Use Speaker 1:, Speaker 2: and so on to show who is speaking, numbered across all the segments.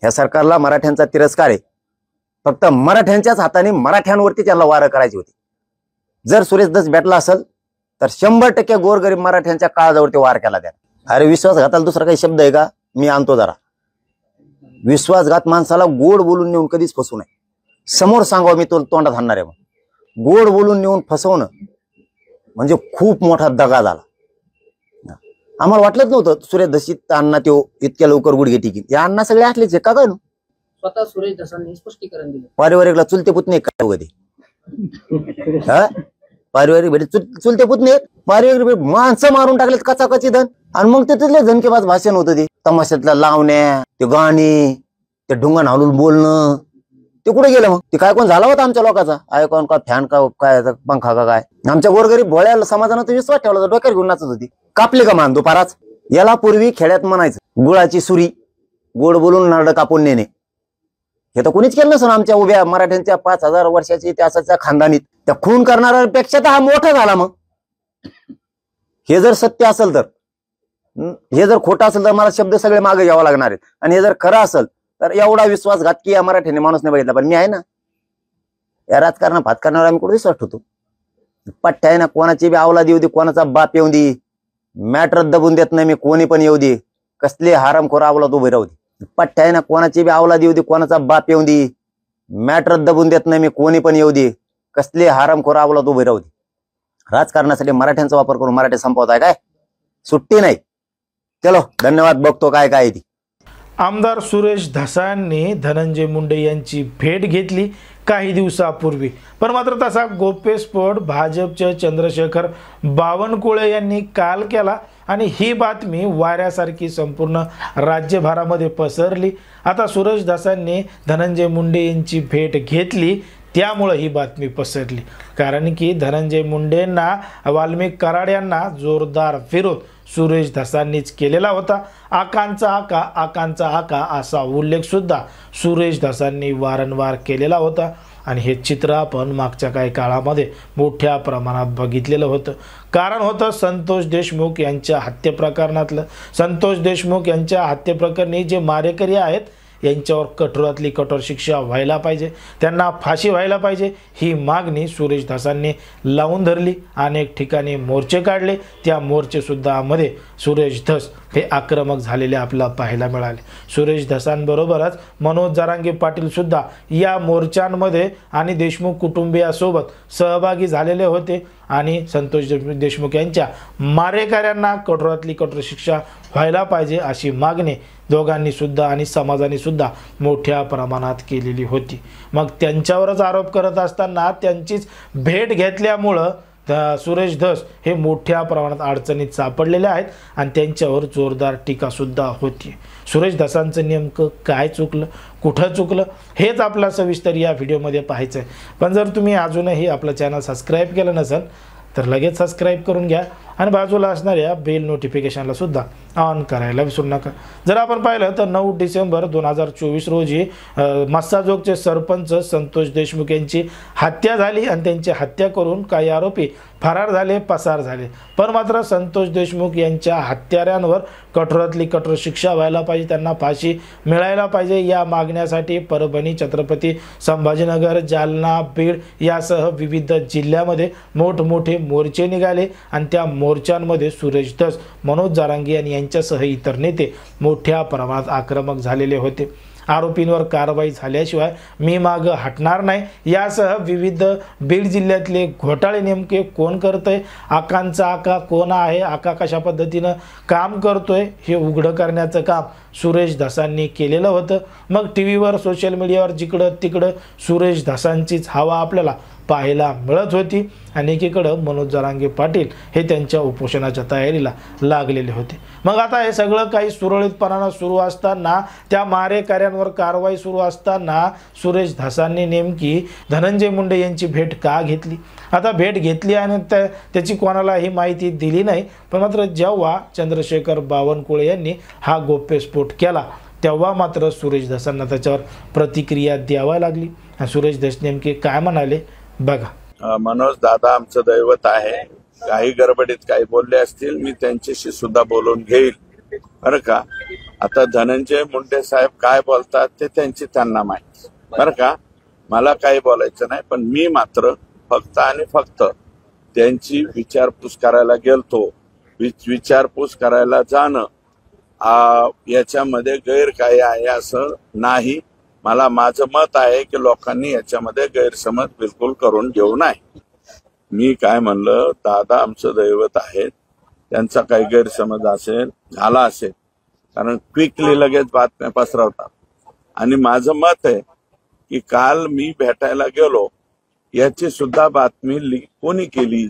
Speaker 1: ह्या सरकारला मराठ्यांचा तिरस्कार आहे। फक्त मराठ्यांच्याच हाताने मराठ्यांवरती त्याला वार करायची होती। जर सुरेश धस भेटला असेल तर 100% गोरगरीब मराठ्यांच्या काळजावरती वार केला त्याने। अरे विश्वासघाताला दुसरा काही शब्द आहे का? मी आणतो जरा। विश्वासघात माणसाला गोड बोलून नेऊन कधीच फसवू नये। समोर सांगावं मी तो तोंडात हाणणार आहे। गोड बोलून नेऊन फसवणं म्हणजे खूप मोठा दगा झाला। आम्हाला वाटलंच नव्हतं सुरेश धसीत अण्णा तो इतक्या लवकर गुडघे टिकीन। या अण्णा सगळे असलेच का काय?
Speaker 2: स्वतः सुरेश धसांनी स्पष्टीकरण दिलं।
Speaker 1: पारिवारिकला चुलते पुतणे काय होते? पारिवारिक भेट चुलते पुतणे पारिवारिक माणसं मारून टाकलेत कचाकची धन। आणि मग तिथले झणकेबाज भाषण होतं ते तमाशातल्या लावण्या, ते गाणी, ते ढुंगण हालून बोलणं, ते कुठे गेलं? मग ते काय कोण झाला होता आमच्या लोकांचा? आयकॉन का फॅन का काय पंखा का काय? आमच्या गोरगरीब भोळ्या समाजानं तर विश्वास ठेवला, डोक्यावर घेऊन नाचत होती। कापले का मान दुपाराच? याला पूर्वी खेड्यात म्हणायचं गुळाची सुरी, गोड बोलून नारळ कापून नेणे। हे तर कोणीच केलं नसतं आमच्या उभ्या मराठ्यांच्या 5000 वर्षाची इतिहासाच्या खानदानीत। त्या खून करणाऱ्यापेक्षा तर हा मोठा झाला। मग हे जर सत्य असेल तर, हे जर खोटं असेल तर मला शब्द सगळे मागे घ्यावं लागणार आहेत। आणि हे जर खरं असेल तर एवढा विश्वासघात की या मराठीने माणूस नाही बघितला। पण मी आहे ना, या राजकारण भात करण्यावर आम्ही कुठे विश्वास ठेवतो? पट्ट्या आहे ना, कोणाची बी अवलादी येऊ दे, कोणाचा बाप येऊ दे, मॅटर दबून देत नाही मी, कोणी पण येऊ दे, कसले हरामखोर अवलाद उभे राहू दे। पट्ट्या आहे ना, कोणाची बी अवलादी येऊ दे, कोणाचा बाप येऊ दे, मॅटर दबून देत नाही मी, कोणी पण येऊ दे, कसले हरामखोर अवलाद उभे राहू दे। राजकारणासाठी मराठ्यांचा वापर करून मराठी संपवताय काय? सुट्टी नाही। चलो धन्यवाद, बघतो काय काय ती।
Speaker 3: आमदार सुरेश धसांनी धनंजय मुंडे यांची भेट घेतली काही दिवसापूर्वी, पण मात्र तसा गोप्यस्फोट भाजपचे चंद्रशेखर बावनकुळे यांनी काल केला आणि ही बातमी वाऱ्यासारखी संपूर्ण राज्यभरामध्ये पसरली। आता सुरेश धसांनी धनंजय मुंडे यांची भेट घेतली त्यामुळे ही बातमी पसरली, कारण की धनंजय मुंडेंना वाल्मिक कराड यांना जोरदार विरोध सुरेश धसांनीच केलेला होता। आकांचा आका, आकांचा आका असा उल्लेख सुद्धा सुरेश धसांनी वारंवार केलेला होता। आणि हे चित्र आपण मागच्या काही काळामध्ये मोठ्या प्रमाणात बघितलेलं होतं। कारण होतं संतोष देशमुख यांच्या हत्ये प्रकरणातलं। संतोष देशमुख यांच्या हत्येप्रकरणी जे मारेकरी आहेत यांच्यावर कठोरातली कठोर शिक्षा व्हायला पाहिजे, त्यांना फाशी व्हायला पाहिजे, ही मागणी सुरेश धसांनी लावून धरली। अनेक ठिकाणी मोर्चे काढले, त्या मोर्चेसुद्धा मध्ये सुरेश धस हे आक्रमक झालेले आपल्याला पाहायला मिळाले। सुरेश धसांबरोबरच मनोज जरांगे पाटील सुद्धा या मोर्चांमध्ये आणि देशमुख कुटुंबियासोबत सहभागी झालेले होते। आणि संतोष देशमुख यांच्या मारेकऱ्यांना कठोरातली कठोर शिक्षा व्हायला पाहिजे अशी मागणी दोघांनी सुद्धा आणि समाजाने सुद्धा मोठ्या प्रमाणात केलेली होती। मग त्यांच्यावरच आरोप करत असताना त्यांचीच भेट घेतल्यामुळं सुरेश धस हे मोठ्या प्रमाणात अडचणीत सापडलेले आहेत आणि त्यांच्यावर जोरदार टीका सुद्धा होती। सुरेश धसांचं नेमकं काय चुकलं, कुठं चुकलं हेच आपल्याला सविस्तर या व्हिडिओमध्ये पाहायचं आहे। पण जर तुम्ही अजूनही आपलं चॅनल सबस्क्राईब केलं नसेल तर लगेच सबस्क्राईब करून घ्या आणि बाजूला असणाऱ्या बेल नोटिफिकेशनला सुद्धा ऑन करायला विसरू नका। जर आपण पाहिलं तर 9 डिसेंबर 2024 रोजी मस्साजोगचे सरपंच संतोष देशमुख यांची हत्या झाली आणि त्यांची हत्या करून काही आरोपी फरार झाले, पसार झाले। पण मात्र संतोष देशमुख यांच्या हत्याऱ्यांवर कठोरातली कठोर शिक्षा व्हायला पाहिजे, त्यांना फाशी मिळायला पाहिजे या मागण्यासाठी परभणी, छत्रपती संभाजीनगर, जालना, बीड यासह विविध जिल्ह्यामध्ये मोठमोठे मोर्चे निघाले आणि त्या मोर्चांमध्ये सुरेश धस, मनोज जरांगे आणि यांच्यासह इतर नेते मोठ्या प्रमाणात आक्रमक झालेले होते। आरोपींवर कारवाई झाल्याशिवाय मी मागे हटणार नाही यासह विविध बीड जिल्ह्यातले घोटाळे नेमके कोण करतंय, आकांचा आका कोण आहे, आका कशा पद्धतीनं काम करतोय हे उघड करण्याचं काम सुरेश धसांनी केलेलं होतं। मग टीव्हीवर, सोशल मीडियावर जिकडं तिकडं सुरेश धसांचीच हवा आपल्याला पाहायला मिळत होती आणि एकीकडं मनोज जरांगे पाटील हे त्यांच्या उपोषणाच्या तयारीला लागलेले होते। मग आता हे सगळं काही सुरळीतपणाने सुरू असताना, त्या मारेकऱ्यांवर कारवाई सुरू असताना सुरेश धसांनी नेमकी धनंजय मुंडे यांची भेट का घेतली? आता भेट घेतली आणि त्याची कोणाला ही माहिती दिली नाही। पण मात्र जेव्हा चंद्रशेखर बावनकुळे यांनी हा गोप्यस्फोट केला तेव्हा मात्र सुरेश धसांना त्याच्यावर प्रतिक्रिया द्यावी लागली। सुरेश धस नेमके काय म्हणाले बघा।
Speaker 4: मनोज दादा आमचं दैवत आहे, काही गडबडीत काही बोलले असतील मी त्यांच्याशी सुद्धा बोलून घेईल, बरं का. आता धनंजय मुंडे साहेब काय बोलतात ते त्यांना माहिती, बरं का. मला काही बोलायचं नाही, पण मी मात्र फक्त आणि फक्त त्यांची विचारपूस करायला गेलतो. विचारपूस करायला जाणं याच्यामध्ये गैर काय आहे असं नाही. मला माझं मत आहे की लोकांनी याच्यामध्ये गैरसमज बिलकुल करून घेऊ नये. मी काय म्हणलं, दादा आमचं दैवत आहे, त्यांचा काही गैरसमज झाला असेल, कारण क्विकली लगेच बातम्या पसरवतात. आणि माझं मत आहे की काल मी भेटायला गेलो याची सुद्धा बातमी कोणी केली.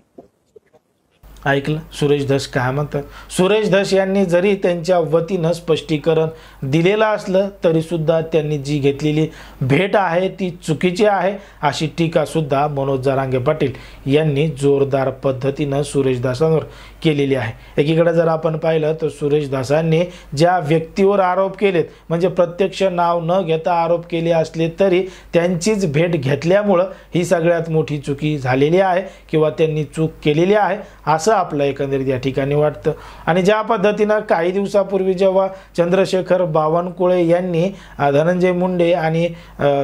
Speaker 3: ऐकलं सुरेश धस काय म्हणतात. सुरेश धस यांनी जरी त्यांच्या वतीनं स्पष्टीकरण दिलेलं असलं तरी सुद्धा त्यांनी जी घेतलेली भेट आहे ती चुकीची आहे अशी टीका सुद्धा मनोज जरांगे पाटील यांनी जोरदार पद्धतीनं सुरेश धसांवर केलेली आहे. एकीकडे जर आपण पाहिलं तर सुरेश धसांनी ज्या व्यक्तीवर आरोप केलेत, म्हणजे प्रत्यक्ष नाव न घेता आरोप केले असले तरी त्यांचीच भेट घेतल्यामुळं ही सगळ्यात मोठी चुकी झालेली आहे किंवा त्यांनी चूक केलेली आहे असं आपलं एकंदरीत या ठिकाणी वाटतं. आणि ज्या पद्धतीनं काही दिवसापूर्वी जेव्हा चंद्रशेखर बावनकुळे यांनी धनंजय मुंडे आणि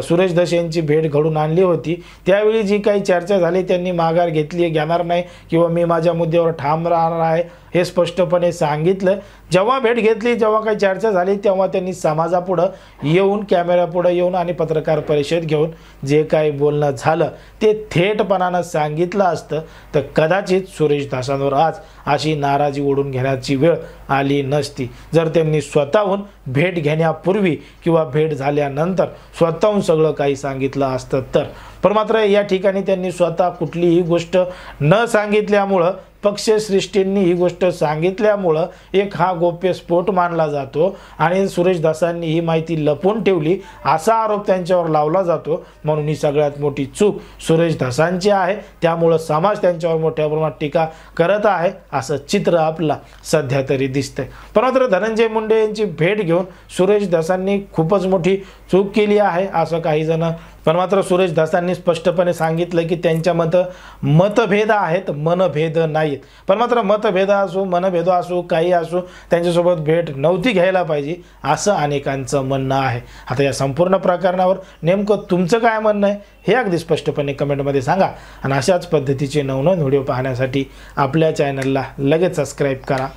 Speaker 3: सुरेश धस यांची भेट घडून आणली होती, त्यावेळी जी काही चर्चा झाली त्यांनी माघार घेणार नाही किंवा मी माझ्या मुद्द्यावर ठाम राहणार आहे हे स्पष्टपणे सांगितलं. जेव्हा भेट घेतली, जेव्हा काही चर्चा झाली, तेव्हा त्यांनी समाजापुढं येऊन, कॅमेऱ्यापुढं येऊन आणि पत्रकार परिषद घेऊन जे काही बोलणं झालं ते थेटपणानं सांगितलं असतं तर कदाचित सुरेश धसांवर आज अशी नाराजी ओढून घेण्याची वेळ आली नसती. जर त्यांनी स्वतःहून भेट घेण्यापूर्वी किंवा भेट झाल्यानंतर स्वतःहून सगळं काही सांगितलं असतं तर. पण मात्र या ठिकाणी त्यांनी स्वतः कुठलीही गोष्ट न सांगितल्यामुळं, पक्षश्रेष्ठींनी ही गोष्ट सांगितल्यामुळं एक हा गोप्यस्फोट मानला जातो आणि सुरेश धसांनी ही माहिती लपवून ठेवली असा आरोप त्यांच्यावर लावला जातो. म्हणून ही सगळ्यात मोठी चूक सुरेश धसांची आहे. त्यामुळं समाज त्यांच्यावर मोठ्या प्रमाणात टीका करत आहे असं चित्र आपला सध्या तरी दिसतंय. पण मात्र धनंजय मुंडे यांची भेट घेऊन सुरेश धसांनी खूपच मोठी चूक केली आहे असं काही जण. पण मात्र सुरेश धसांनी स्पष्टपणे सांगितलं की त्यांच्या मतभेद आहेत, मनभेद नाहीत. पण मात्र मतभेद असो, मनभेद असो, काही असो, त्यांच्यासोबत भेट नव्हती घ्यायला पाहिजे असं अनेकांचं म्हणणं आहे. आता या संपूर्ण प्रकरणावर नेमकं तुमचं काय म्हणणं आहे हे अगदी स्पष्टपणे कमेंटमध्ये सांगा. आणि अशाच पद्धतीचे नवनवीन व्हिडिओ पाहण्यासाठी आपल्या चॅनलला लगेच सबस्क्राईब करा.